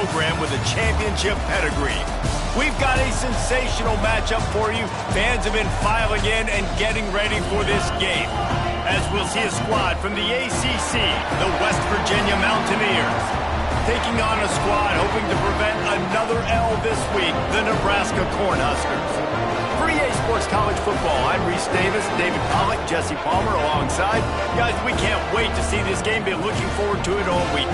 program with a championship pedigree. We've got a sensational matchup for you. Fans have been filing in and getting ready for this game, as we'll see a squad from the ACC, the West Virginia Mountaineers, taking on a squad hoping to prevent another L this week, the Nebraska Cornhuskers. For EA Sports College Football, I'm Reese Davis, David Pollock, Jesse Palmer alongside. Guys, we can't wait to see this game. Been looking forward to it all week.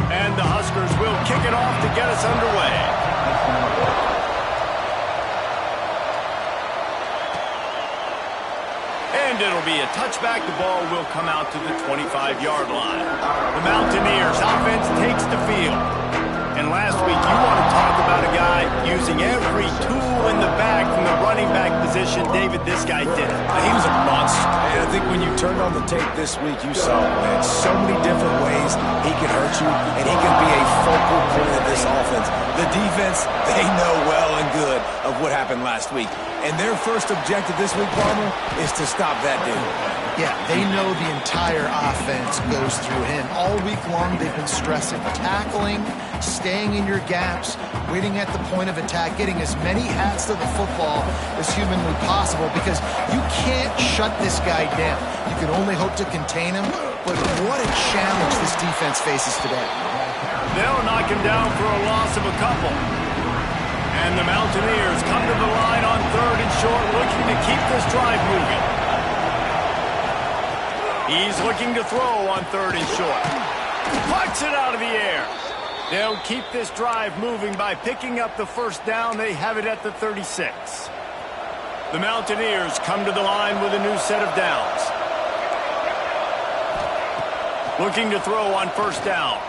And the Huskers will kick it off to get us underway. And it'll be a touchback. The ball will come out to the 25-yard line. The Mountaineers offense takes the field. And last week, you want to talk about a guy using every tool in the bag from the running back position. David, this guy did it. He was a monster. And I think when you turned on the tape this week, you saw, man, so many different ways he can hurt you, and he can be a focal point of this offense. The defense, they know well and good of what happened last week. And their first objective this week, Palmer, is to stop that dude. Yeah, they know the entire offense goes through him. All week long, they've been stressing tackling, staying in your gaps, waiting at the point of attack, getting as many hats to the football as humanly possible, because you can't shut this guy down. You can only hope to contain him, but what a challenge this defense faces today. They'll knock him down for a loss of a couple. And the Mountaineers come to the line on 3rd and short, looking to keep this drive moving. He's looking to throw on 3rd and short. Pucks it out of the air. They'll keep this drive moving by picking up the first down. They have it at the 36. The Mountaineers come to the line with a new set of downs. Looking to throw on 1st down.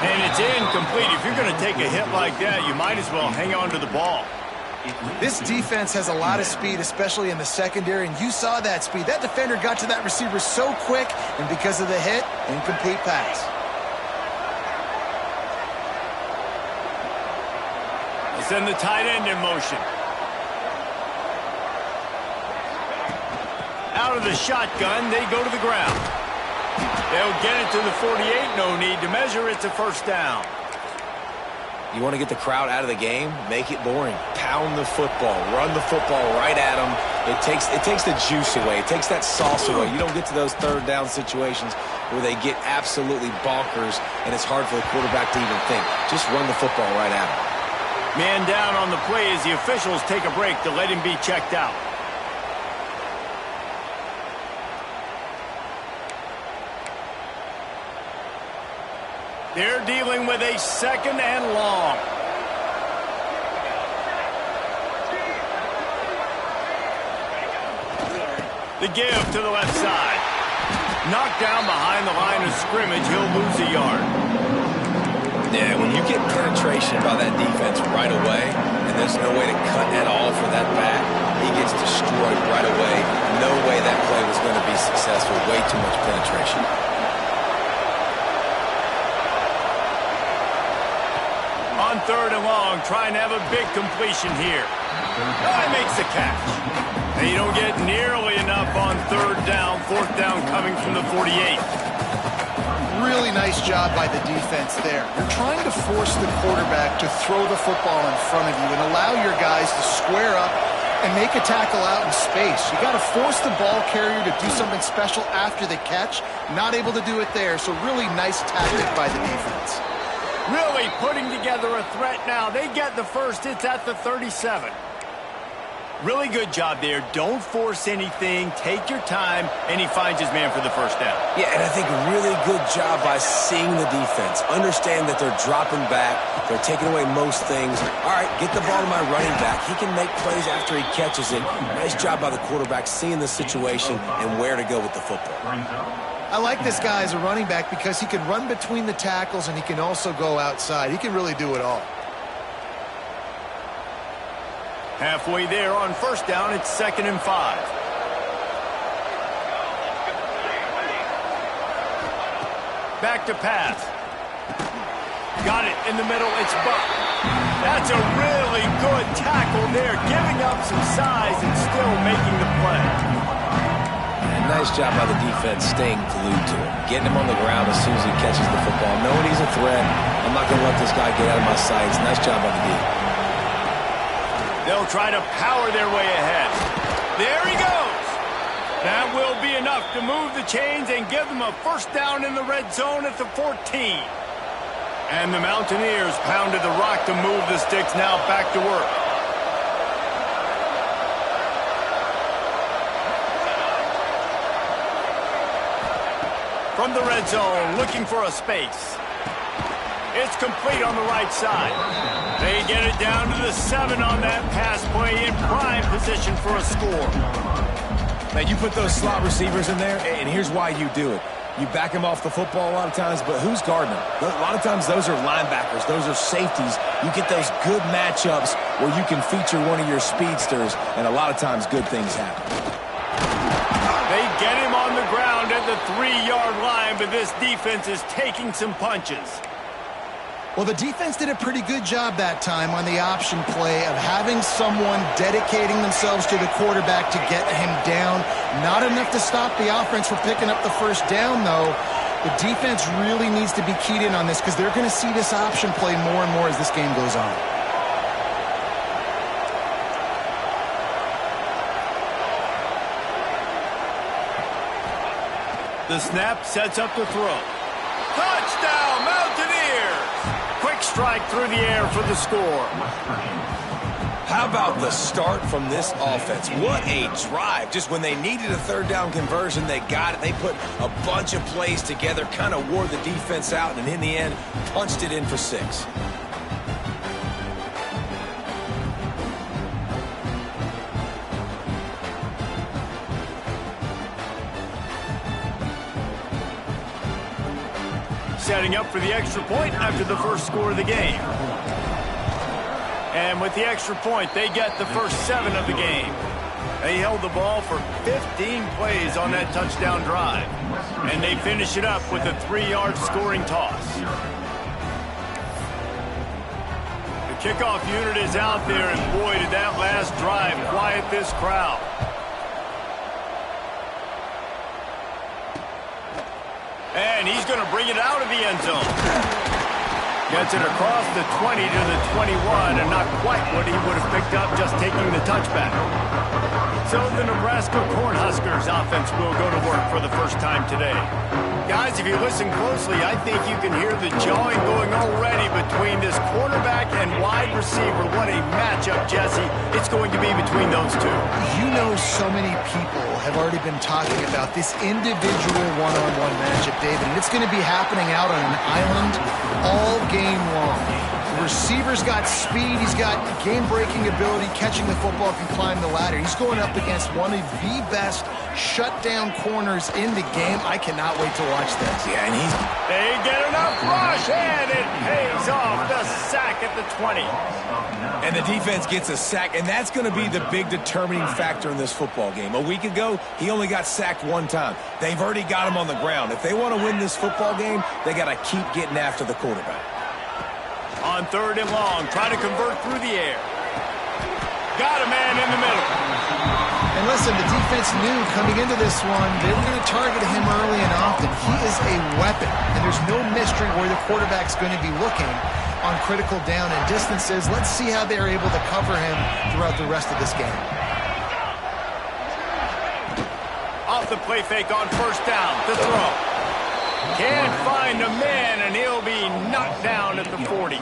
And it's incomplete. If you're going to take a hit like that, you might as well hang on to the ball. This defense has a lot of speed, especially in the secondary, and you saw that speed. That defender got to that receiver so quick, and because of the hit, incomplete pass. They'll send the tight end in motion. Out of the shotgun, they go to the ground. They'll get it to the 48, no need to measure. It's a 1st down. You want to get the crowd out of the game? Make it boring. Pound the football. Run the football right at them. It takes the juice away. It takes that sauce away. You don't get to those 3rd down situations where they get absolutely bonkers, and it's hard for the quarterback to even think. Just run the football right at them. Man down on the play as the officials take a break to let him be checked out. They're dealing with a 2nd and long. The give to the left side. Knocked down behind the line of scrimmage. He'll lose a yard. Yeah, when you get penetration by that defense right away, and there's no way to cut at all for that back, he gets destroyed right away. No way that play was going to be successful. Way too much penetration. On 3rd and long, trying to have a big completion here. He makes the catch. They don't get nearly enough on 3rd down. 4th down coming from the 48. Really nice job by the defense there. You're trying to force the quarterback to throw the football in front of you and allow your guys to square up and make a tackle out in space. You got to force the ball carrier to do something special after the catch. Not able to do it there, so really nice tactic by the defense. Really putting together a threat now. They get the first. It's at the 37. Really good job there. Don't force anything. Take your time, and he finds his man for the 1st down. Yeah, and I think really good job by seeing the defense. Understand that they're dropping back. They're taking away most things. All right, get the ball to my running back. He can make plays after he catches it. Nice job by the quarterback seeing the situation and where to go with the football. I like this guy as a running back because he can run between the tackles and he can also go outside. He can really do it all. Halfway there on 1st down, it's 2nd and 5. Back to pass. Got it in the middle. It's Buck. That's a really good tackle there, giving up some size and still making the play. And nice job by the defense staying glued to him, getting him on the ground as soon as he catches the football, knowing he's a threat. I'm not going to let this guy get out of my sights. Nice job by the D. They'll try to power their way ahead. There he goes. That will be enough to move the chains and give them a first down in the red zone at the 14. And the Mountaineers pounded the rock to move the sticks. Now back to work. From the red zone, looking for a space. It's complete on the right side. They get it down to the 7 on that pass play, in prime position for a score. Now, you put those slot receivers in there, and here's why you do it. You back them off the football a lot of times, but who's guarding them? A lot of times those are linebackers. Those are safeties. You get those good matchups where you can feature one of your speedsters, and a lot of times good things happen. They get him on the ground at the 3-yard line, but this defense is taking some punches. Well, the defense did a pretty good job that time on the option play of having someone dedicating themselves to the quarterback to get him down. Not enough to stop the offense from picking up the first down, though. The defense really needs to be keyed in on this because they're going to see this option play more and more as this game goes on. The snap sets up the throw. Touchdown, Mountaineers! Quick strike through the air for the score. How about the start from this offense? What a drive. Just when they needed a third down conversion, they got it. They put a bunch of plays together, kind of wore the defense out, and in the end, punched it in for 6. Setting up for the extra point after the first score of the game. And with the extra point, they get the first 7 of the game. They held the ball for 15 plays on that touchdown drive. And they finish it up with a 3-yard scoring toss. The kickoff unit is out there, and boy, did that last drive quiet this crowd. And he's going to bring it out of the end zone. Gets it across the 20 to the 21, and not quite what he would have picked up just taking the touchback. So the Nebraska Cornhuskers offense will go to work for the first time today. Guys, if you listen closely, I think you can hear the jawing going already between this quarterback and wide receiver. What a matchup, Jesse, it's going to be between those two. You know, so many people have already been talking about this individual one-on-one matchup, David, and it's going to be happening out on an island all game long. The receiver's got speed, he's got game-breaking ability, catching the football, can climb the ladder. He's going up against one of the best shutdown corners in the game. I cannot wait to watch this. Yeah, and they get enough rush, and it pays off. The sack at the 20. And the defense gets a sack, and that's going to be the big determining factor in this football game. A week ago, he only got sacked 1 time. They've already got him on the ground. If they want to win this football game, they got to keep getting after the quarterback. On 3rd and long, trying to convert through the air. Got a man in the middle. And listen, the defense knew coming into this one, they were going to target him early and often. He is a weapon, and there's no mystery where the quarterback's going to be looking on critical down and distances. Let's see how they're able to cover him throughout the rest of this game. Off the play fake on 1st down, the throw. Can't find a man, and he'll be knocked down at the 40.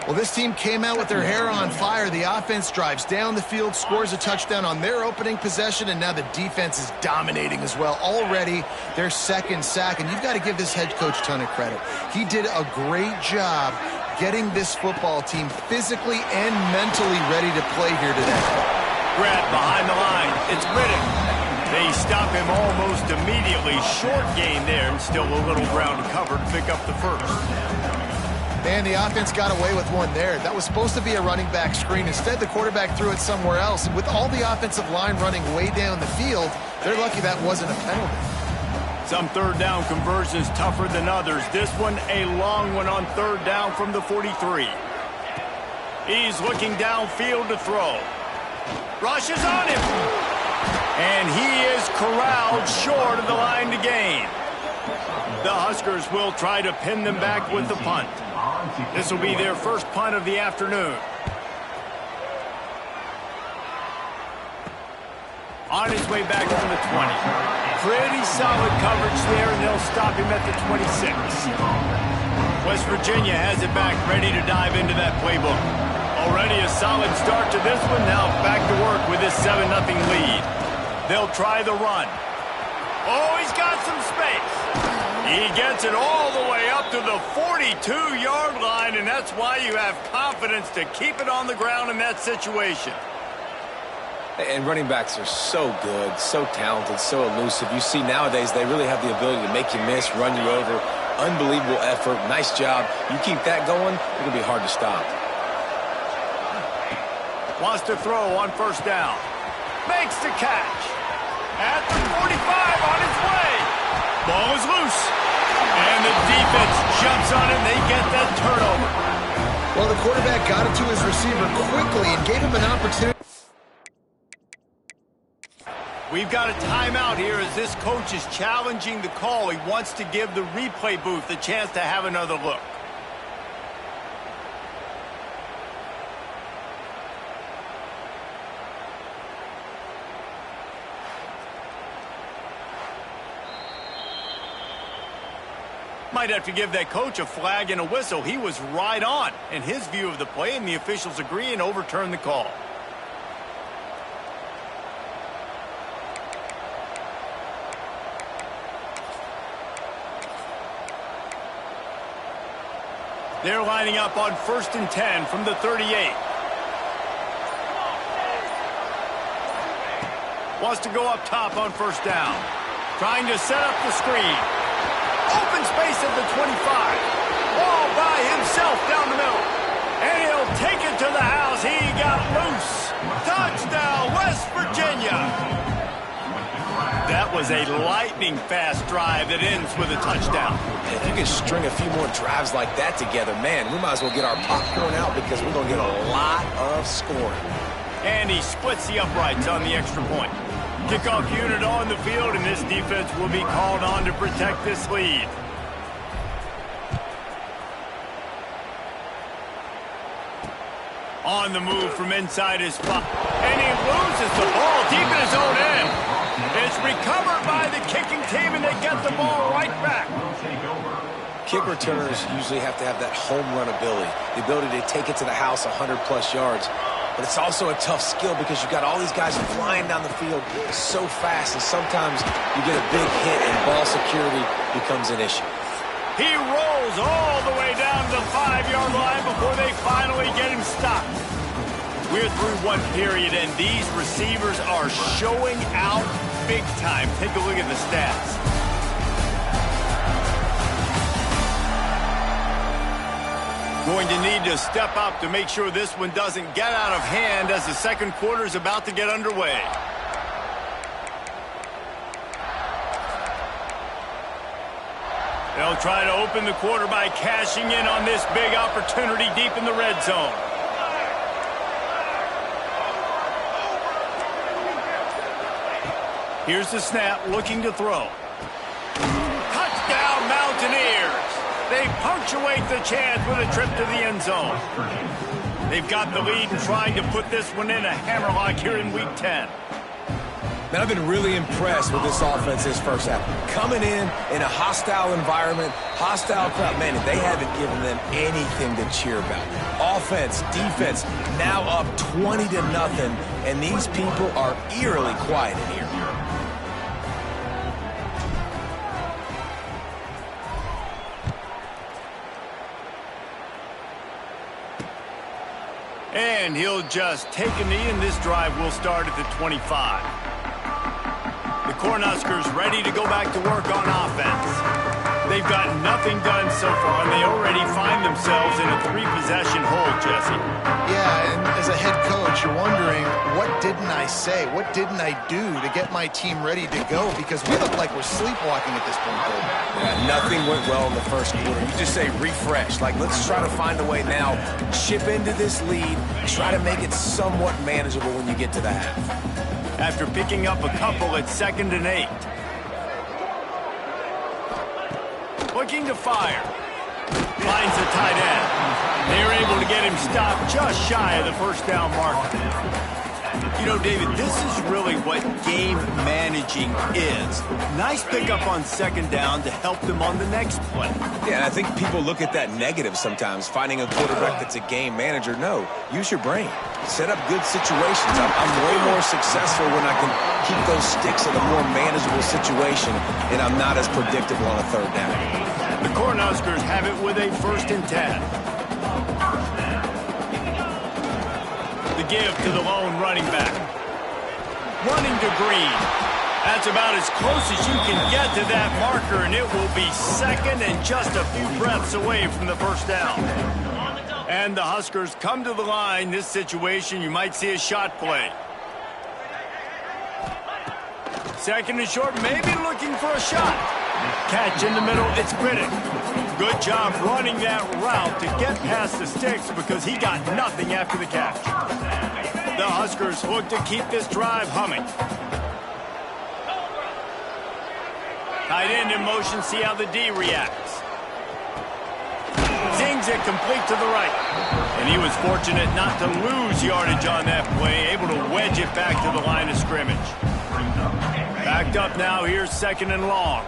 Well, this team came out with their hair on fire. The offense drives down the field, scores a touchdown on their opening possession, and now the defense is dominating as well. Already their 2nd sack, and you've got to give this head coach a ton of credit. He did a great job getting this football team physically and mentally ready to play here today. Brett behind the line. It's Riddick. They stop him almost immediately. Short gain there, and still a little ground covered to pick up the first. Man, the offense got away with one there. That was supposed to be a running back screen. Instead, the quarterback threw it somewhere else. And with all the offensive line running way down the field, they're lucky that wasn't a penalty. Some third down conversions tougher than others. This one a long one on third down from the 43. He's looking downfield to throw. Rushes on him. And he is corralled short of the line to gain. The Huskers will try to pin them back with the punt. This will be their first punt of the afternoon. On his way back from the 20. Pretty solid coverage there, and they'll stop him at the 26. West Virginia has it back, ready to dive into that playbook. Already a solid start to this one. Now back to work with this 7-0 lead. They'll try the run. Oh, he's got some space. He gets it all the way up to the 42-yard line, and that's why you have confidence to keep it on the ground in that situation. And running backs are so good, so talented, so elusive. You see nowadays they really have the ability to make you miss, run you over. Unbelievable effort. Nice job. You keep that going, it's going to be hard to stop. Wants to throw on first down. Makes the catch. At the 45 on his way. Ball is loose. And the defense jumps on it. They get that turnover. Well, the quarterback got it to his receiver quickly and gave him an opportunity. We've got a timeout here as this coach is challenging the call. He wants to give the replay booth a chance to have another look. Might have to give that coach a flag and a whistle. He was right on in his view of the play, and the officials agree and overturn the call. They're lining up on 1st and 10 from the 38. Wants to go up top on first down. Trying to set up the screen. Open space at the 25. All by himself down the middle. And he'll take it to the house. He got loose. Touchdown, West Virginia. That was a lightning-fast drive that ends with a touchdown. If you can string a few more drives like that together, man, we might as well get our popcorn out because we're going to get a lot of scoring. And he splits the uprights on the extra point. Kickoff unit on the field, and this defense will be called on to protect this lead. On the move from inside his spot. And he loses the ball deep in his own end. It's recovered by the kicking team, and they get the ball right back. Kick returners usually have to have that home run ability, the ability to take it to the house 100-plus yards. But it's also a tough skill because you've got all these guys flying down the field so fast, and sometimes you get a big hit and ball security becomes an issue. He rolls all the way down to the 5-yard line before they finally get him stopped. We're through one period, and these receivers are showing out big time. Take a look at the stats. Going to need to step up to make sure this one doesn't get out of hand as the second quarter is about to get underway. They'll try to open the quarter by cashing in on this big opportunity deep in the red zone. Here's the snap, looking to throw. Touchdown, Mountaineers! They punctuate the chance with a trip to the end zone. They've got the lead and trying to put this one in a hammerlock here in Week 10. Man, I've been really impressed with this offense this first half. Coming in a hostile environment, hostile crowd, man, they haven't given them anything to cheer about. Offense, defense, now up 20-0, and these people are eerily quiet in here. And he'll just take a knee, and this drive will start at the 25. The Cornhuskers ready to go back to work on offense. They they've got nothing done so far, and they already find themselves in a 3-possession hole, Jesse. Yeah, and as a head coach, you're wondering, what didn't I say? What didn't I do to get my team ready to go? Because we look like we're sleepwalking at this point, Cole. Yeah, nothing went well in the first quarter. You just say refresh. Like, let's try to find a way now. Chip into this lead. Try to make it somewhat manageable when you get to the half. After picking up a couple at 2nd and 8. Looking to fire. Finds the tight end. They're able to get him stopped just shy of the first down marker. You know, David, this is really what game managing is. Nice pickup on 2nd down to help them on the next play. Yeah, and I think people look at that negative sometimes, finding a quarterback that's a game manager. No, use your brain. Set up good situations. I'm way more successful when I can keep those sticks in a more manageable situation, and I'm not as predictable on a 3rd down. The Cornhuskers have it with a 1st and 10. The give to the lone running back. Running to Green. That's about as close as you can get to that marker, and it will be 2nd and just a few breaths away from the first down. And the Huskers come to the line. This situation, you might see a shot play. 2nd and short, maybe looking for a shot. Catch in the middle, it's Riddick. Good job running that route to get past the sticks because he got nothing after the catch. The Huskers look to keep this drive humming. Tight end in motion, see how the D reacts. Zings it complete to the right. And he was fortunate not to lose yardage on that play, able to wedge it back to the line of scrimmage. Backed up now, here's 2nd and long.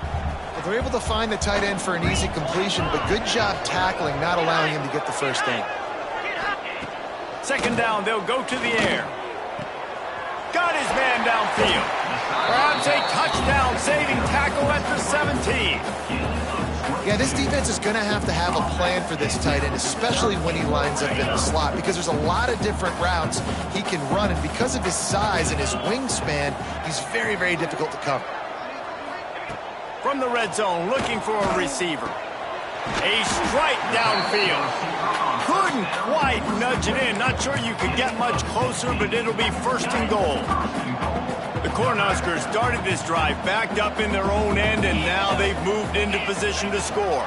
They're able to find the tight end for an easy completion, but good job tackling, not allowing him to get the first down. 2nd down, they'll go to the air. Got his man downfield. Perhaps a touchdown-saving tackle at the 17. Yeah, this defense is going to have a plan for this tight end, especially when he lines up in the slot, because there's a lot of different routes he can run, and because of his size and his wingspan, he's very, very difficult to cover. From the red zone, looking for a receiver. A strike downfield. Couldn't quite nudge it in. Not sure you could get much closer, but it'll be 1st and goal. The Cornhuskers started this drive backed up in their own end, and now they've moved into position to score.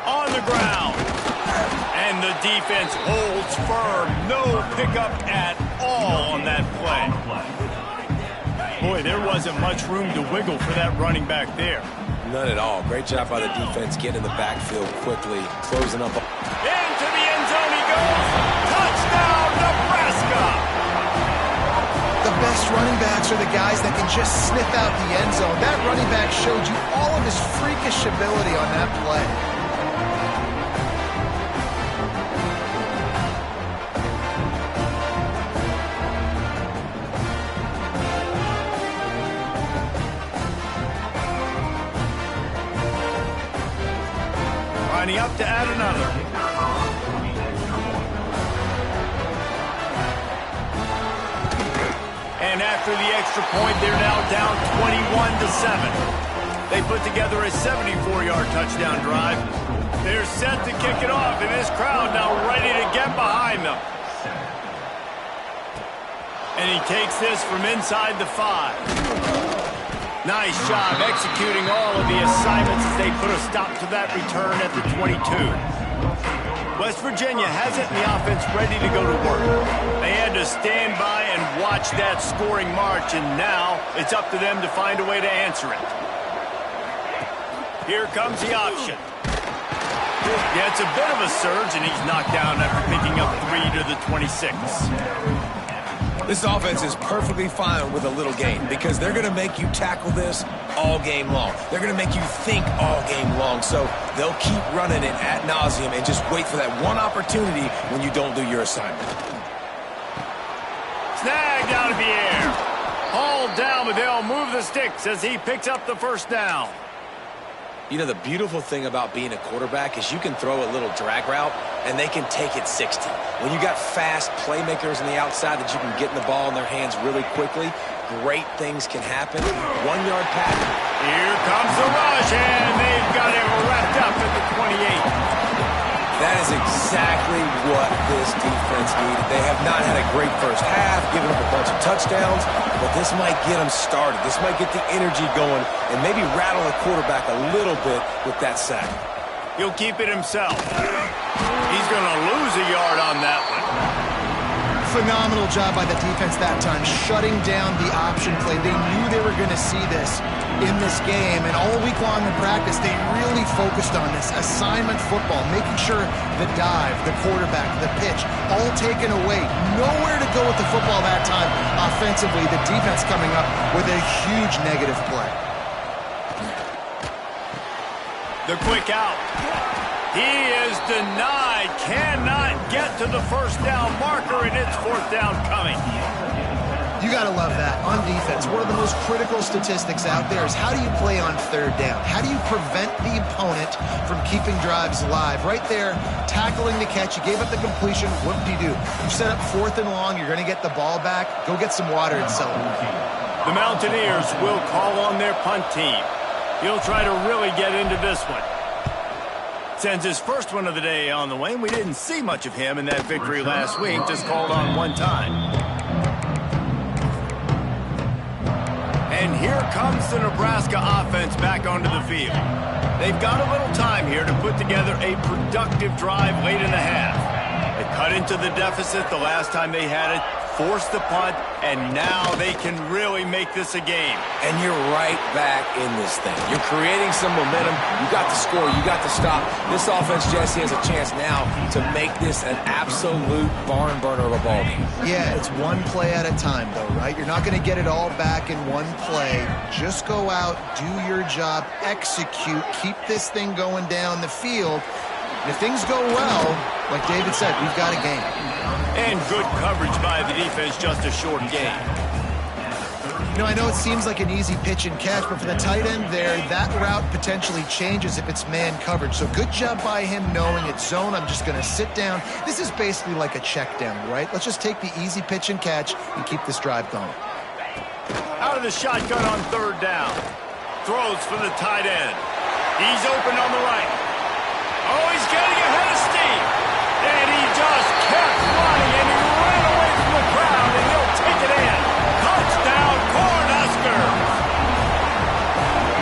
On the ground. And the defense holds firm. No pickup at all on that play. Boy, there wasn't much room to wiggle for that running back there. None at all. Great job by the defense getting in the backfield quickly, closing up. Into the end zone he goes. Touchdown, Nebraska! The best running backs are the guys that can just sniff out the end zone. That running back showed you all of his freakish ability on that play. Lining up to add another. And after the extra point, they're now down 21-7. They put together a 74-yard touchdown drive. They're set to kick it off, and this crowd now ready to get behind them. And he takes this from inside the 5. Nice job executing all of the assignments as they put a stop to that return at the 22. West Virginia has it, and the offense ready to go to work. They had to stand by and watch that scoring march, and now it's up to them to find a way to answer it. Here comes the option. Yeah, it's a bit of a surge, and he's knocked down after picking up 3 to the 26. This offense is perfectly fine with a little gain because they're going to make you tackle this all game long. They're going to make you think all game long. So they'll keep running it ad nauseum and just wait for that one opportunity when you don't do your assignment. Snagged out of the air. Hauled down, but they'll move the sticks as he picks up the first down. You know, the beautiful thing about being a quarterback is you can throw a little drag route, and they can take it 60. When you got fast playmakers on the outside that you can get the ball in their hands really quickly, great things can happen. 1 yard pass. Here comes the rush, and they've got him wrapped up offense needed. They have not had a great first half, giving up a bunch of touchdowns, but this might get them started. This might get the energy going and maybe rattle the quarterback a little bit with that sack. He'll keep it himself. He's going to lose a yard on that one. Phenomenal job by the defense that time, shutting down the option play. They knew they were going to see this in this game, and all week long in practice, they really focused on this assignment football, making sure the dive, the quarterback, the pitch, all taken away. Nowhere to go with the football that time offensively. The defense coming up with a huge negative play. The quick out. He is denied. Cannot get to the first down marker, and it's fourth down coming. You got to love that. On defense, one of the most critical statistics out there is how do you play on third down? How do you prevent the opponent from keeping drives alive? Right there, tackling the catch. You gave up the completion. What did you do? You set up fourth and long. You're going to get the ball back. Go get some water and sell it. The Mountaineers will call on their punt team. He'll try to really get into this one. Sends his first one of the day on the way. We didn't see much of him in that victory last week. Just called on one time. And here comes the Nebraska offense back onto the field. They've got a little time here to put together a productive drive late in the half. They cut into the deficit the last time they had it, forced the punt, and now they can really make this a game. And you're right back in this thing. You're creating some momentum. You got to score. You got to stop. This offense, Jesse, has a chance now to make this an absolute barn burner of a ball game. Yeah, it's one play at a time, though, right? You're not going to get it all back in one play. Just go out, do your job, execute, keep this thing going down the field. And if things go well, like David said, we've got a game. And good coverage by the defense, just a short game. You know, I know it seems like an easy pitch and catch, but for the tight end there, that route potentially changes if it's man coverage. So good job by him knowing it's zone. I'm just going to sit down. This is basically like a check down, right? Let's just take the easy pitch and catch and keep this drive going. Out of the shotgun on third down. Throws for the tight end. He's open on the right. Oh, he's getting ahead of steam. And he just kept running, and he ran away from the crowd, and he'll take it in. Touchdown, Cornhuskers.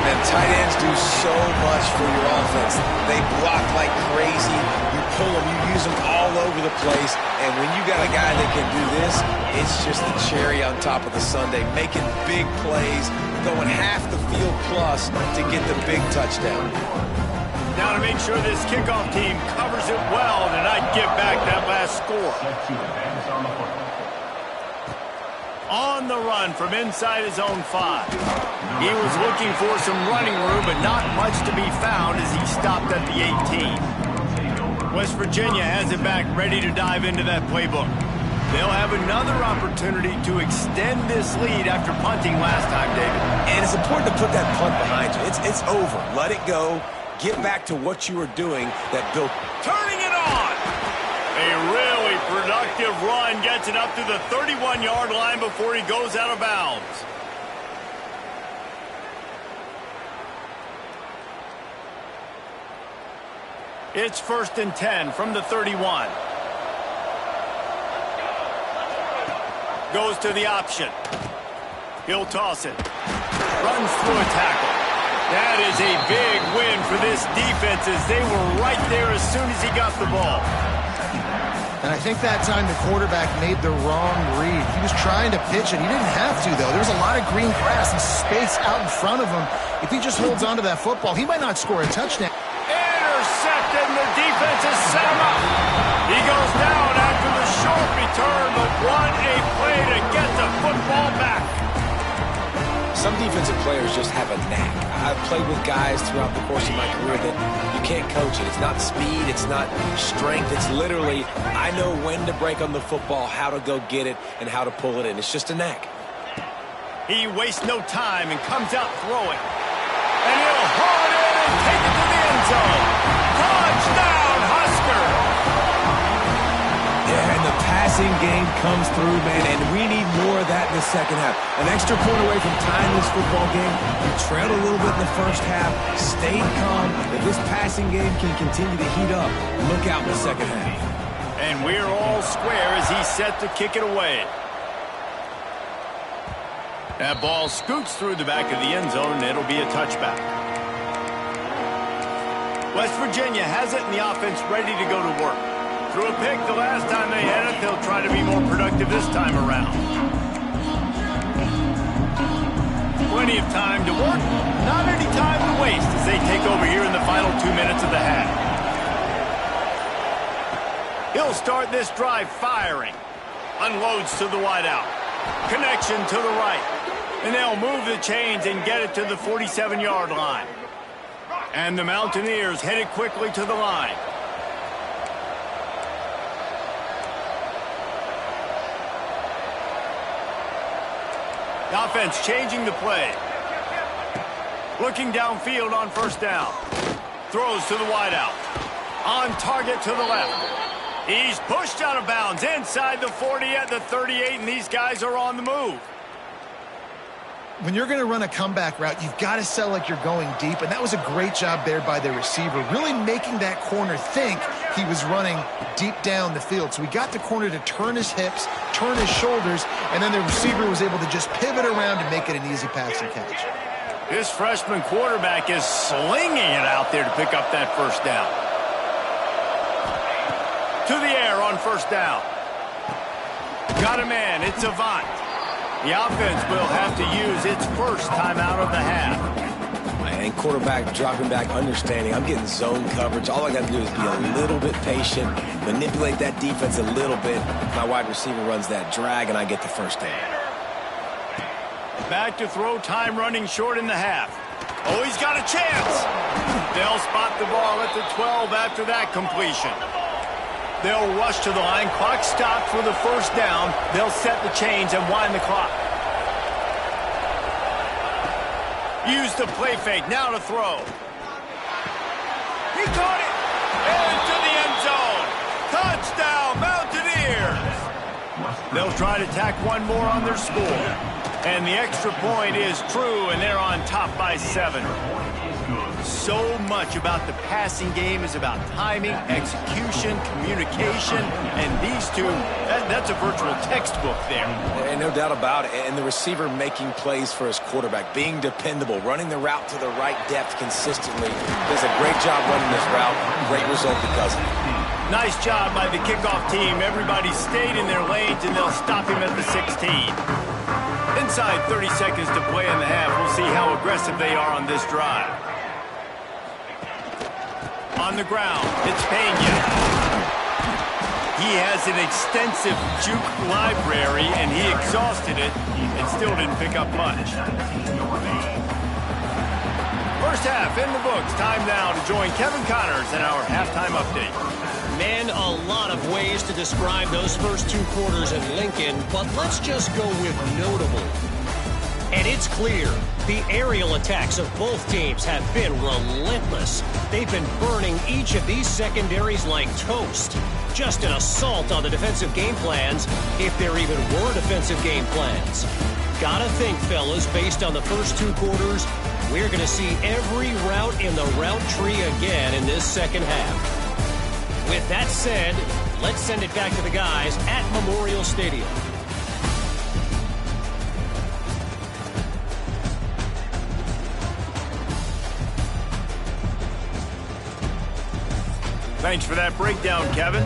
Man, tight ends do so much for your offense. They block like crazy. You pull them, you use them all over the place. And when you got a guy that can do this, it's just the cherry on top of the sundae, making big plays, going half the field plus to get the big touchdown. Now to make sure this kickoff team covers it well and not give back that last score. On the run from inside his own 5. He was looking for some running room, but not much to be found as he stopped at the 18. West Virginia has it back, ready to dive into that playbook. They'll have another opportunity to extend this lead after punting last time, David. And it's important to put that punt behind you. It's over. Let it go. Get back to what you were doing that built. Turning it on. A really productive run gets it up to the 31-yard line before he goes out of bounds. It's 1st and 10 from the 31. Goes to the option. He'll toss it. Runs through a tackle. That is a big win for this defense as they were right there as soon as he got the ball. And I think that time the quarterback made the wrong read. He was trying to pitch it. He didn't have to, though. There was a lot of green grass and space out in front of him. If he just holds onto that football, he might not score a touchdown. Intercepted, and the defense has set him up. He goes down after the short return, but what a play to get the football back. Some defensive players just have a knack. I've played with guys throughout the course of my career that you can't coach it. It's not speed. It's not strength. It's literally, I know when to break on the football, how to go get it, and how to pull it in. It's just a knack. He wastes no time and comes out throwing. And he'll haul it in and take it to the end zone. Touchdown, Husker! Yeah, and the passing game comes through, man, and we need more of that in the second half. An extra point away from tying this football game. You trailed a little bit in the first half, stayed calm. If this passing game can continue to heat up, look out in the second half. And we're all square as he's set to kick it away. That ball scoots through the back of the end zone, and it'll be a touchback. West Virginia has it, and the offense ready to go to work. Threw a pick the last time they had it. They'll try to be more productive this time around. Plenty of time to work. Not any time to waste as they take over here in the final 2 minutes of the half. He'll start this drive firing. Unloads to the wideout. Connection to the right. And they'll move the chains and get it to the 47-yard line. And the Mountaineers headed quickly to the line. The offense changing the play. Looking downfield on first down. Throws to the wideout. On target to the left. He's pushed out of bounds inside the 40 at the 38, and these guys are on the move. When you're going to run a comeback route, you've got to sell like you're going deep, and that was a great job there by the receiver, really making that corner think he was running deep down the field. So we got the corner to turn his hips, turn his shoulders, and then the receiver was able to just pivot around and make it an easy passing catch. This freshman quarterback is slinging it out there to pick up that first down. To the air on first down. Got a man. It's Avant. The offense will have to use its first timeout of the half. And quarterback dropping back, understanding I'm getting zone coverage. All I got to do is be a little bit patient, manipulate that defense a little bit. My wide receiver runs that drag, and I get the first down. Back to throw, time running short in the half. Oh, he's got a chance. They'll spot the ball at the 12 after that completion. They'll rush to the line. Clock stopped for the first down. They'll set the chains and wind the clock. Use the play fake. Now to throw. He caught it. Into the end zone. Touchdown, Mountaineers. They'll try to tack one more on their score. And the extra point is true, and they're on top by 7. So much about the passing game is about timing, execution, communication, and these two, that's a virtual textbook there. And no doubt about it. And the receiver making plays for his quarterback, being dependable, running the route to the right depth consistently. Does a great job running this route. Great result because of it. Nice job by the kickoff team. Everybody stayed in their lanes, and they'll stop him at the 16. Inside 30 seconds to play in the half. We'll see how aggressive they are on this drive. On the ground, it's Pena. He has an extensive juke library, and he exhausted it and still didn't pick up much. First half in the books. Time now to join Kevin Connors in our halftime update. Man, a lot of ways to describe those first 2 quarters in Lincoln, but let's just go with notable. And it's clear, the aerial attacks of both teams have been relentless. They've been burning each of these secondaries like toast. Just an assault on the defensive game plans, if there even were defensive game plans. Gotta think, fellas, based on the first 2 quarters, we're going to see every route in the route tree again in this second half. With that said, let's send it back to the guys at Memorial Stadium. Thanks for that breakdown, Kevin.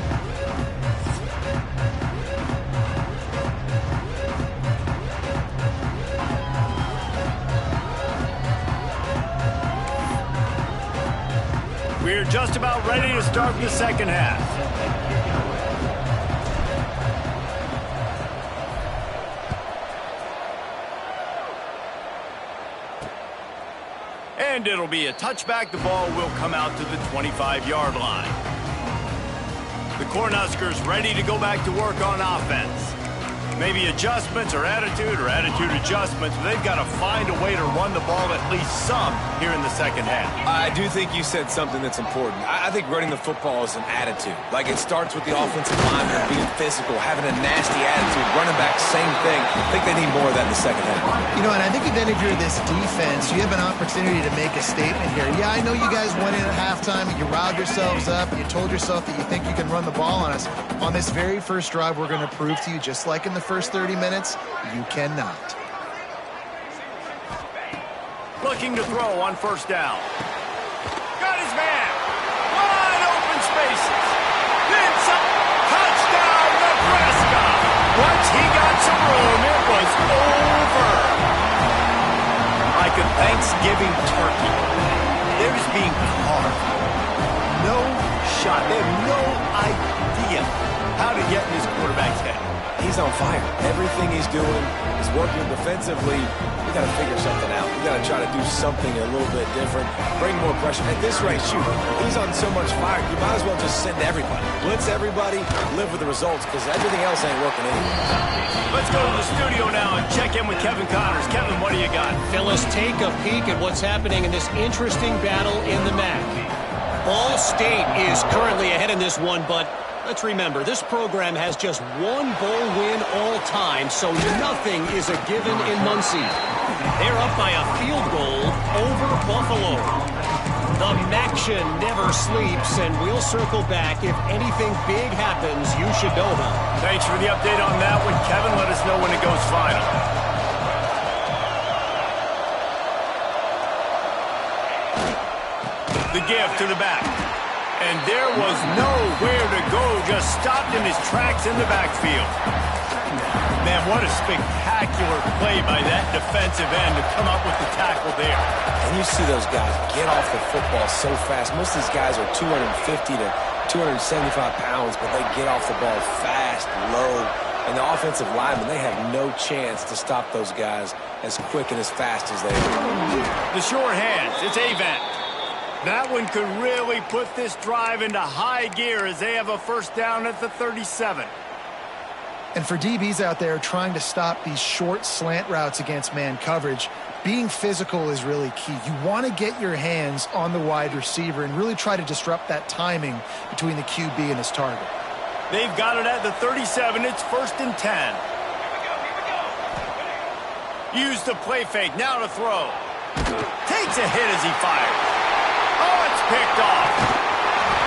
We're just about ready to start the second half. And it'll be a touchback. The ball will come out to the 25-yard line. The Cornhuskers ready to go back to work on offense. Maybe adjustments or attitude adjustments. But they've got to find a way to run the ball at least some here in the second half. I do think you said something that's important. I think running the football is an attitude. Like, it starts with the offensive lineman being physical, having a nasty attitude. Running back, same thing. I think they need more of that in the second half. You know, and I think even if you're this defense, you have an opportunity to make a statement here. Yeah, I know you guys went in at halftime and you riled yourselves up and you told yourself that you think you can run the ball on us. On this very first drive, we're going to prove to you, just like in the first 30 minutes, you cannot. Looking to throw on first down. Got his man. Wide open spaces. Then some. Touchdown, Nebraska. Once he got some room, it was over. Like a Thanksgiving turkey. There's being carved. No shot. They have no idea how to get in this quarterback's head. He's on fire. Everything he's doing is working defensively. We got to figure something out. We got to try to do something a little bit different. Bring more pressure. At this rate, shoot, he's on so much fire, you might as well just send everybody. Blitz everybody, live with the results, because everything else ain't working anyway. Let's go to the studio now and check in with Kevin Connors. Kevin, what do you got? Phyllis, take a peek at what's happening in this interesting battle in the MAC. Ball State is currently ahead in this one, but let's remember, this program has just one bowl win all time, so nothing is a given in Muncie. They're up by a field goal over Buffalo. The MACtion never sleeps, and we'll circle back. If anything big happens, you should know them. Thanks for the update on that one, Kevin. Let us know when it goes final. The give to the back. And there was nowhere to go, just stopped in his tracks in the backfield. Man, what a spectacular play by that defensive end to come up with the tackle there. And you see those guys get off the football so fast. Most of these guys are 250 to 275 pounds, but they get off the ball fast, low. And the offensive linemen, they have no chance to stop those guys as quick and as fast as they do. The short hands, it's Avant. That one could really put this drive into high gear as they have a first down at the 37. And for DBs out there trying to stop these short slant routes against man coverage, being physical is really key. You want to get your hands on the wide receiver and really try to disrupt that timing between the QB and his target. They've got it at the 37. It's 1st and 10. Use the play fake. Now to throw. Takes a hit as he fires. Oh, it's picked off.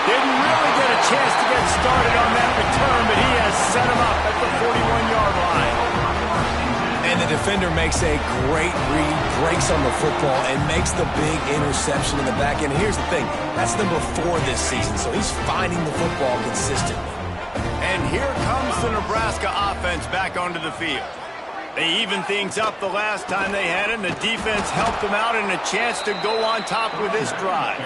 Didn't really get a chance to get started on that return, but he has set him up at the 41-yard line. And the defender makes a great read, breaks on the football, and makes the big interception in the back end. Here's the thing. That's number 4 this season, so he's finding the football consistently. And here comes the Nebraska offense back onto the field. They evened things up the last time they had it, and the defense helped them out and a chance to go on top with this drive.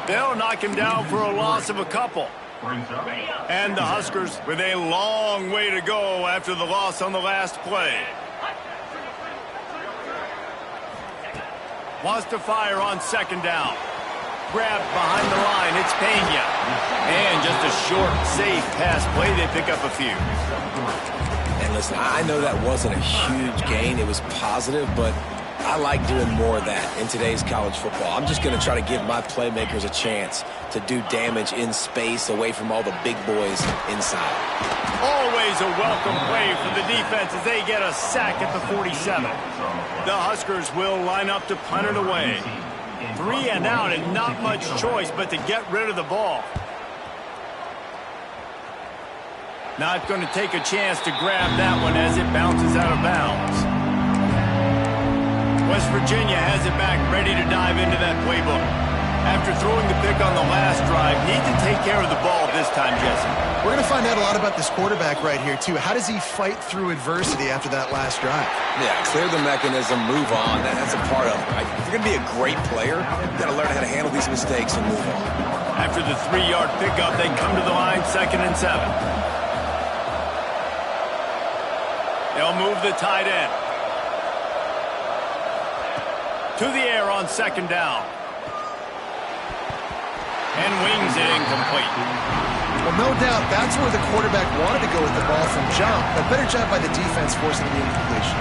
They'll knock him down for a loss of a couple. And the Huskers with a long way to go after the loss on the last play. Wants to fire on 2nd down. Grabbed behind the line, it's Pena. And just a short, safe pass play, they pick up a few. And listen, I know that wasn't a huge gain. It was positive, but I like doing more of that in today's college football. I'm just going to try to give my playmakers a chance to do damage in space away from all the big boys inside. Always a welcome play for the defense as they get a sack at the 47. The Huskers will line up to punt it away. 3 and out and not much choice but to get rid of the ball. Not going to take a chance to grab that one as it bounces out of bounds. West Virginia has it back, ready to dive into that playbook. After throwing the pick on the last drive, need to take care of the ball this time, Jesse. We're going to find out a lot about this quarterback right here, too. How does he fight through adversity after that last drive? Yeah, clear the mechanism, move on. That's a part of it, right? If you're going to be a great player, you've got to learn how to handle these mistakes and move on. After the 3-yard pickup, they come to the line, 2nd and 7. They'll move the tight end. To the air on 2nd down. And wings it incomplete. Well, no doubt that's where the quarterback wanted to go with the ball from jump, but better job by the defense forcing the incompletion.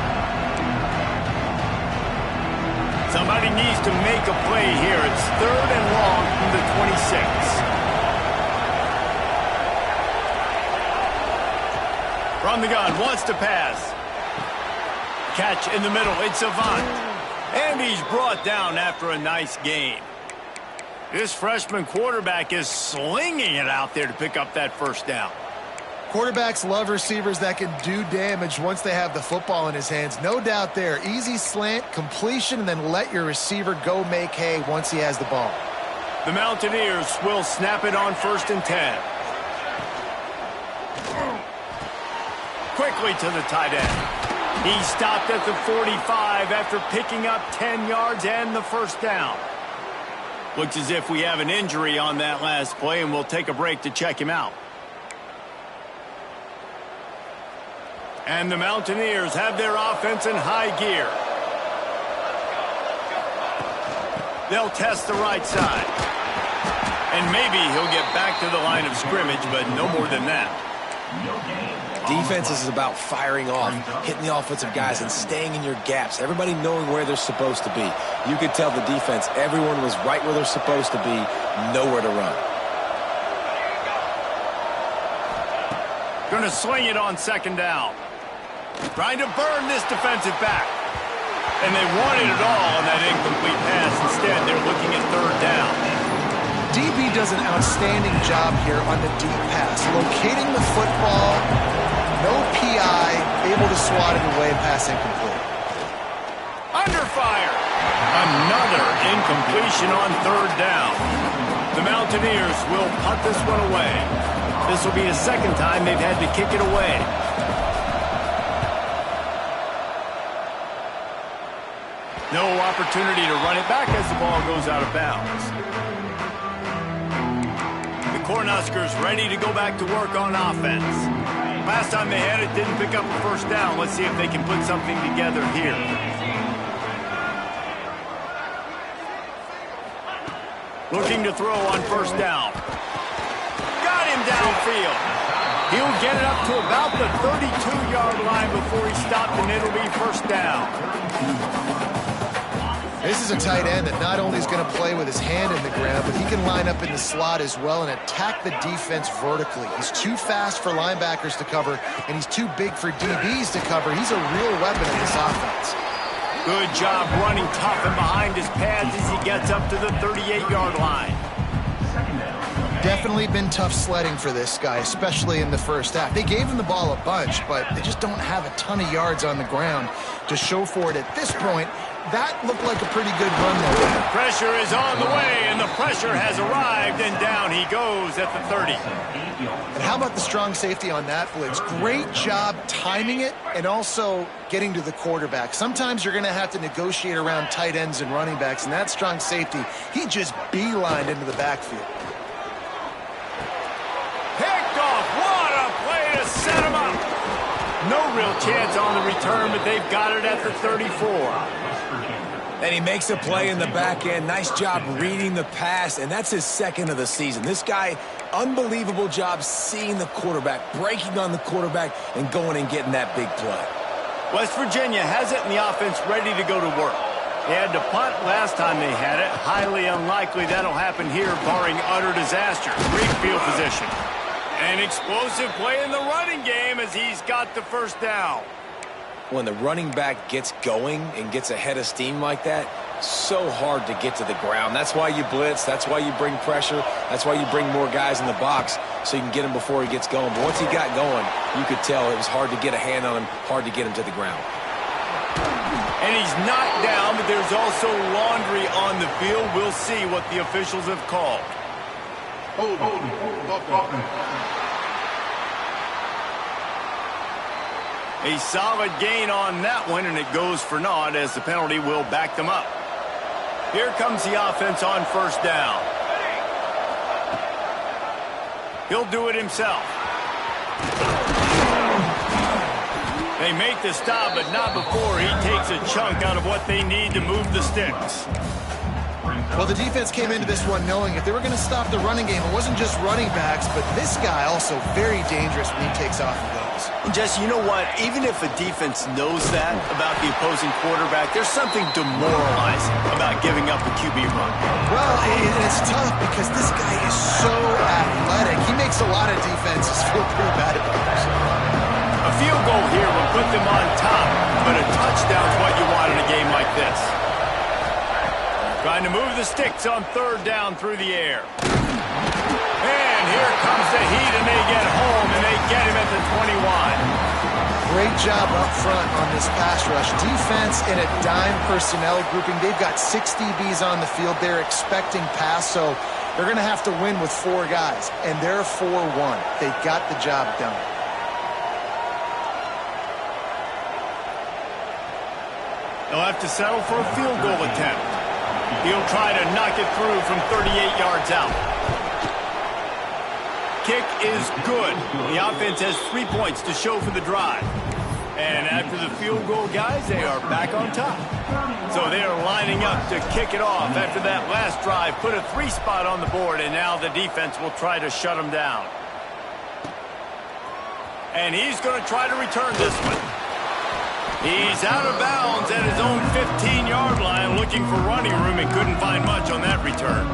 Somebody needs to make a play here. It's 3rd and long from the 26. From the gun, wants to pass. Catch in the middle, it's Avant. And he's brought down after a nice gain. This freshman quarterback is slinging it out there to pick up that first down. Quarterbacks love receivers that can do damage once they have the football in his hands. No doubt there. Easy slant, completion, and then let your receiver go make hay once he has the ball. The Mountaineers will snap it on 1st and 10. Quickly to the tight end. He stopped at the 45 after picking up 10 yards and the first down. Looks as if we have an injury on that last play, and we'll take a break to check him out. And the Mountaineers have their offense in high gear. They'll test the right side. And maybe he'll get back to the line of scrimmage, but no more than that. Defense is about firing off, hitting the offensive guys, and staying in your gaps. Everybody knowing where they're supposed to be. You could tell the defense, everyone was right where they're supposed to be, nowhere to run. Going to sling it on 2nd down. Trying to burn this defensive back. And they wanted it all on that incomplete pass. Instead, they're looking at 3rd down. DB does an outstanding job here on the deep pass, locating the football, no PI, able to swat it away, pass incomplete. Under fire. Another incompletion on 3rd down. The Mountaineers will punt this one away. This will be the 2nd time they've had to kick it away. No opportunity to run it back as the ball goes out of bounds. The Cornhuskers ready to go back to work on offense. Last time they had it, didn't pick up a first down. Let's see if they can put something together here. Looking to throw on 1st down. Got him downfield. He'll get it up to about the 32-yard line before he stopped, and it'll be 1st down. This is a tight end that not only is going to play with his hand in the ground, but he can line up in the slot as well and attack the defense vertically. He's too fast for linebackers to cover, and he's too big for DBs to cover. He's a real weapon in this offense. Good job running tough and behind his pads as he gets up to the 38-yard line. Definitely been tough sledding for this guy, especially in the first half. They gave him the ball a bunch, but they just don't have a ton of yards on the ground to show for it at this point. That looked like a pretty good run there. Pressure is on the way, and the pressure has arrived, and down he goes at the 30. And how about the strong safety on that blitz? Great job timing it and also getting to the quarterback. Sometimes you're going to have to negotiate around tight ends and running backs, and that strong safety, he just beelined into the backfield. Picked off. What a play to set him up. No real chance on the return, but they've got it at the 34. And he makes a play in the back end. Nice job reading the pass, and that's his 2nd of the season. This guy, unbelievable job seeing the quarterback, breaking on the quarterback, and going and getting that big play. West Virginia has it in the offense ready to go to work. They had to punt last time they had it. Highly unlikely that'll happen here, barring utter disaster. Great field position. An explosive play in the running game as he's got the first down. When the running back gets going and gets a head of steam like that, so hard to get to the ground. That's why you blitz. That's why you bring pressure. That's why you bring more guys in the box so you can get him before he gets going. But once he got going, you could tell it was hard to get a hand on him, hard to get him to the ground. And he's knocked down, but there's also laundry on the field. We'll see what the officials have called. A solid gain on that one, and it goes for naught as the penalty will back them up. Here comes the offense on 1st down. He'll do it himself. They make the stop, but not before he takes a chunk out of what they need to move the sticks. Well, the defense came into this one knowing if they were going to stop the running game, it wasn't just running backs, but this guy also very dangerous when he takes off and goes. And Jesse, you know what? Even if a defense knows that about the opposing quarterback, there's something demoralizing about giving up a QB run. Well, it's tough because this guy is so athletic. He makes a lot of defenses feel pretty bad about themselves. A field goal here will put them on top, but a touchdown's what you want in a game like this. Trying to move the sticks on third down through the air. And here comes the heat, and they get home, and they get him at the 21. Great job up front on this pass rush. Defense in a dime personnel grouping. They've got 6 DBs on the field. They're expecting pass, so they're going to have to win with 4 guys, and they're 4-1. They got the job done. They'll have to settle for a field goal attempt. He'll try to knock it through from 38 yards out. Kick is good. The offense has 3 points to show for the drive. And after the field goal, guys, they are back on top. So they are lining up to kick it off after that last drive. Put a 3 spot on the board, and now the defense will try to shut them down. And he's going to try to return this one. He's out of bounds at his own 15-yard line, looking for running room and couldn't find much on that return.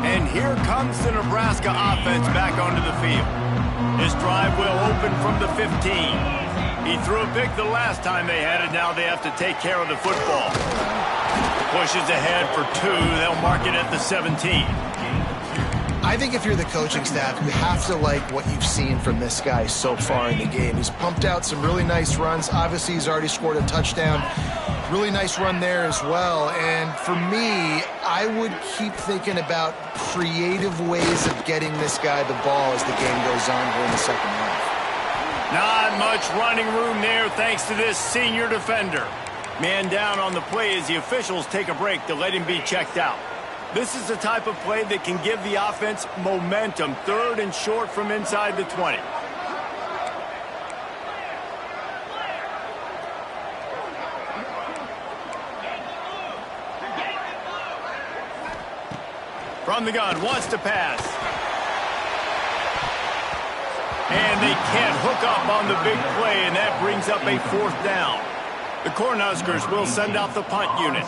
And here comes the Nebraska offense back onto the field. This drive will open from the 15. He threw a pick the last time they had it. Now they have to take care of the football. Pushes ahead for 2. They'll mark it at the 17. I think if you're the coaching staff, you have to like what you've seen from this guy so far in the game. He's pumped out some really nice runs. Obviously, he's already scored a touchdown. Really nice run there as well. And for me, I would keep thinking about creative ways of getting this guy the ball as the game goes on here in the second half. Not much running room there thanks to this senior defender. Man down on the play as the officials take a break to let him be checked out. This is the type of play that can give the offense momentum. 3rd and short from inside the 20. From the gun, wants to pass. And they can't hook up on the big play, and that brings up a 4th down. The Cornhuskers will send out the punt unit.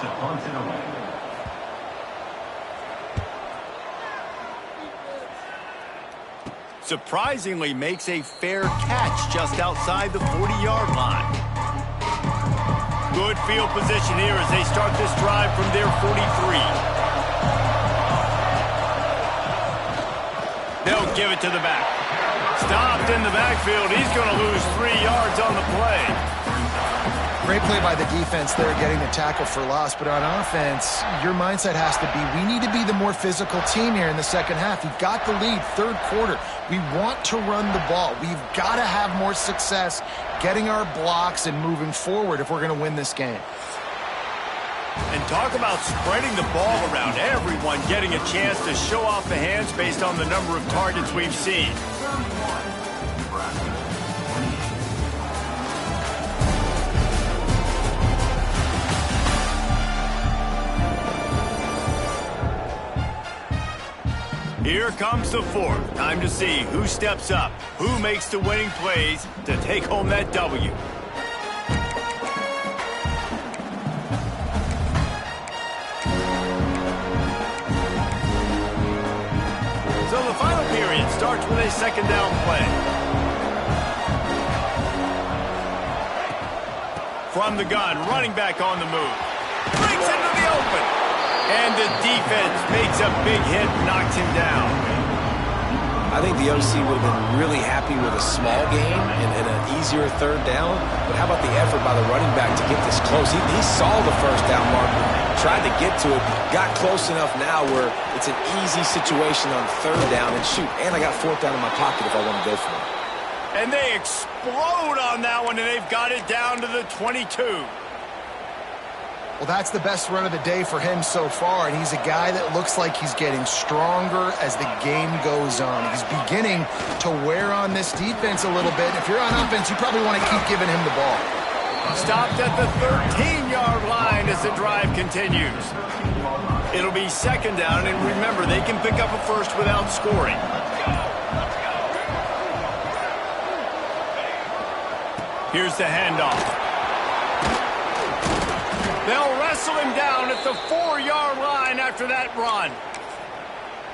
Surprisingly makes a fair catch just outside the 40-yard line. Good field position here as they start this drive from their 43. They'll give it to the back. Stopped in the backfield. He's going to lose 3 yards on the play. Great play by the defense there, getting the tackle for loss. But on offense, your mindset has to be, we need to be the more physical team here in the second half. You've got the lead, 3rd quarter. We want to run the ball. We've got to have more success getting our blocks and moving forward if we're going to win this game. And talk about spreading the ball around. Everyone getting a chance to show off the hands based on the number of targets we've seen. Here comes the 4th. Time to see who steps up, who makes the winning plays to take home that W. So the final period starts with a 2nd down play. From the gun, running back on the move. Breaks into the open. And the defense makes a big hit, knocks him down. I think the OC would have been really happy with a small gain and an easier 3rd down. But how about the effort by the running back to get this close? He saw the 1st down marker, tried to get to it, got close enough now where it's an easy situation on 3rd down. And shoot, and I got 4th down in my pocket if I want to go for it. And they explode on that one, and they've got it down to the 22. Well, that's the best run of the day for him so far, and he's a guy that looks like he's getting stronger as the game goes on. He's beginning to wear on this defense a little bit. If you're on offense, you probably want to keep giving him the ball. Stopped at the 13-yard line as the drive continues. It'll be second down, and remember, they can pick up a first without scoring. Here's the handoff. They'll wrestle him down at the 4-yard line after that run.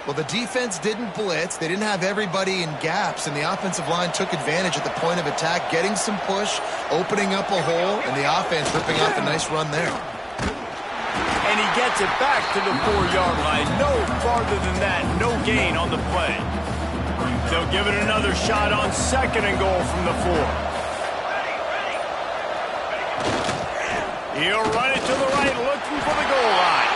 Well, the defense didn't blitz. They didn't have everybody in gaps, and the offensive line took advantage at the point of attack, getting some push, opening up a hole, and the offense ripping off a nice run there. And he gets it back to the 4-yard line. No farther than that. No gain on the play. They'll give it another shot on second and goal from the 4. He'll run it to the right, looking for the goal line.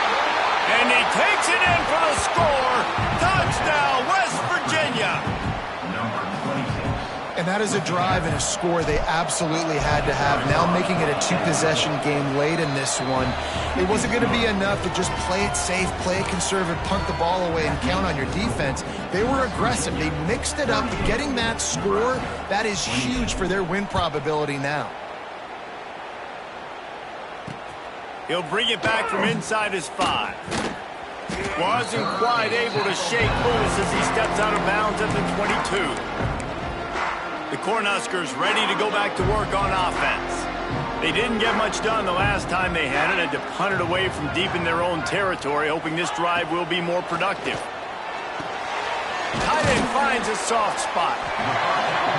And he takes it in for the score. Touchdown, West Virginia. And that is a drive and a score they absolutely had to have. Now making it a 2-possession game late in this one. It wasn't going to be enough to just play it safe, play it conservative, punt the ball away, and count on your defense. They were aggressive. They mixed it up. Getting that score, that is huge for their win probability now. He'll bring it back from inside his 5. Wasn't quite able to shake Lewis as he steps out of bounds at the 22. The Cornhuskers ready to go back to work on offense. They didn't get much done the last time they had it. Had to punt it away from deep in their own territory, hoping this drive will be more productive. Tight end finds a soft spot.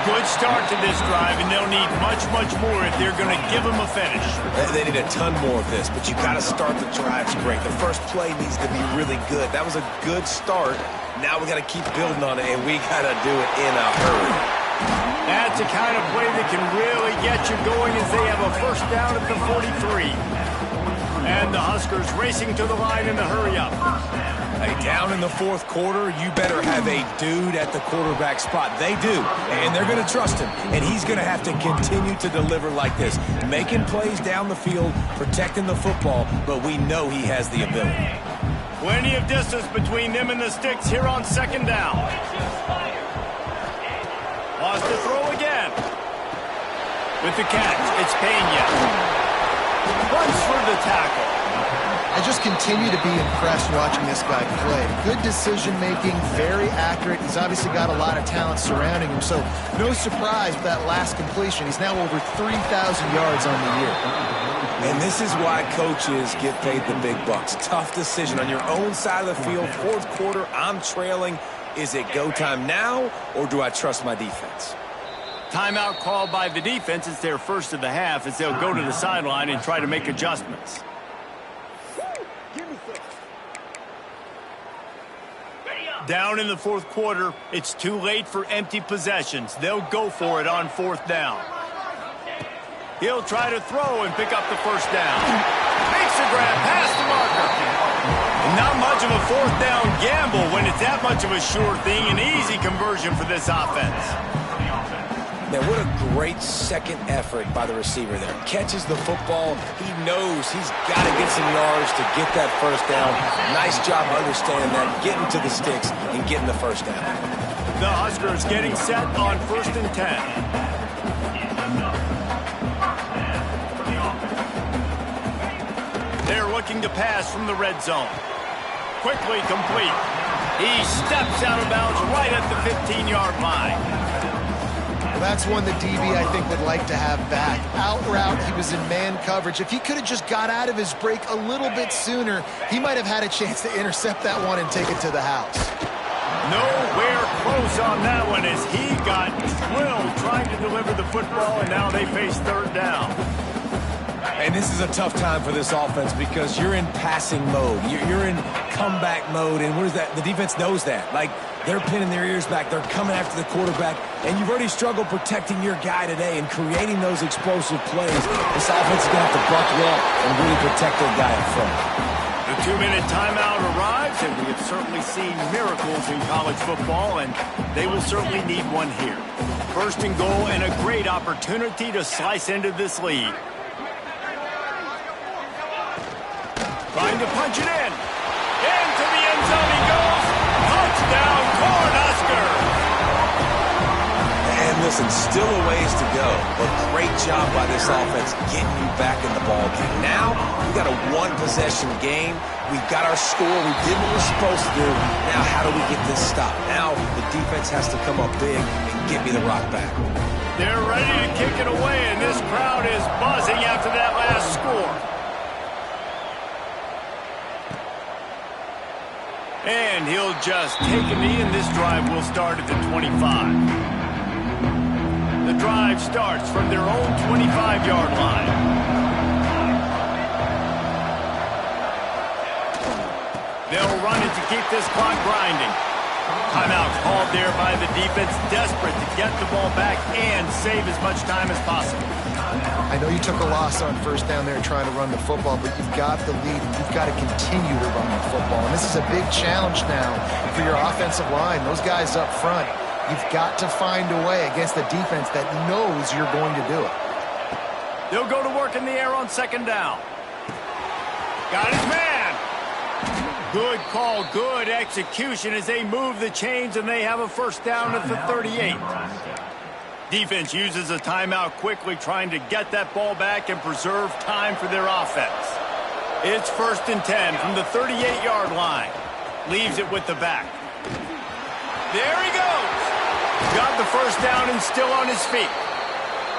Good start to this drive, and they'll need much, much more if they're going to give them a finish. They need a ton more of this, but you got to start the drives great. The first play needs to be really good. That was a good start. Now we got to keep building on it, and we got to do it in a hurry. That's the kind of play that can really get you going as they have a first down at the 43. And the Huskers racing to the line in the hurry-up. Hey, down in the fourth quarter, you better have a dude at the quarterback spot. They do, and they're going to trust him. And he's going to have to continue to deliver like this, making plays down the field, protecting the football, but we know he has the ability. Plenty of distance between them and the sticks here on second down. Wants to throw again. With the catch, it's Pena. Runs for the tackle. I just continue to be impressed watching this guy play. Good decision-making, very accurate. He's obviously got a lot of talent surrounding him, so no surprise with that last completion. He's now over 3,000 yards on the year. And this is why coaches get paid the big bucks. Tough decision on your own side of the field. Fourth quarter, I'm trailing. Is it go time now, or do I trust my defense? Timeout called by the defense. It's their first of the half as they'll go to the sideline and try to make adjustments. Down in the fourth quarter, it's too late for empty possessions. They'll go for it on fourth down. He'll try to throw and pick up the first down. Makes a grab past the marker. And not much of a fourth down gamble when it's that much of a sure thing. An easy conversion for this offense. Now, what a great second effort by the receiver there. Catches the football. He knows he's got to get some yards to get that first down. Nice job understanding that, getting to the sticks and getting the first down. The Huskers getting set on 1st and 10. They're looking to pass from the red zone. Quickly complete. He steps out of bounds right at the 15-yard line. That's one the DB, I think, would like to have back. Out route, he was in man coverage. If he could have just got out of his break a little bit sooner, he might have had a chance to intercept that one and take it to the house. Nowhere close on that one as he got drilled trying to deliver the football, and now they face third down. And this is a tough time for this offense because you're in passing mode. You're in comeback mode, and what is that? The defense knows that. Like, they're pinning their ears back. They're coming after the quarterback, and you've already struggled protecting your guy today and creating those explosive plays. This offense is going to have to buckle up and really protect their guy up front. The 2-minute timeout arrives, and we have certainly seen miracles in college football, and they will certainly need one here. First and goal, and a great opportunity to slice into this lead. Trying to punch it in. Into the end zone he goes. Touchdown, Cornhuskers. And Listen, still a ways to go, but great job by this offense getting you back in the ball game. Now, we got a one-possession game. We got our score. We did what we're supposed to do. Now, how do we get this stopped? Now, the defense has to come up big and get me the rock back. They're ready to kick it away, and this crowd is buzzing after that last score. And he'll just take a knee, and this drive will start at the 25. The drive starts from their own 25-yard line. They'll run it to keep this clock grinding. Timeout called there by the defense, desperate to get the ball back and save as much time as possible. I know you took a loss on first down there trying to run the football, but you've got the lead, and you've got to continue to run the football. And this is a big challenge now for your offensive line. Those guys up front, you've got to find a way against the defense that knows you're going to do it. They'll go to work in the air on second down. Got his man. Good call, good execution as they move the chains, and they have a first down at the 38. Defense uses a timeout quickly, trying to get that ball back and preserve time for their offense. It's 1st and 10 from the 38-yard line. Leaves it with the back. There he goes. Got the first down and still on his feet.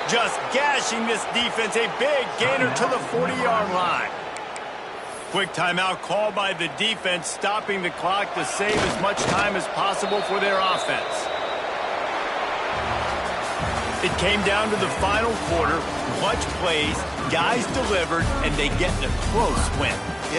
Just gashing this defense, a big gainer to the 40-yard line. Quick timeout called by the defense, stopping the clock to save as much time as possible for their offense. It came down to the final quarter. Clutch plays, guys delivered, and they get a close win.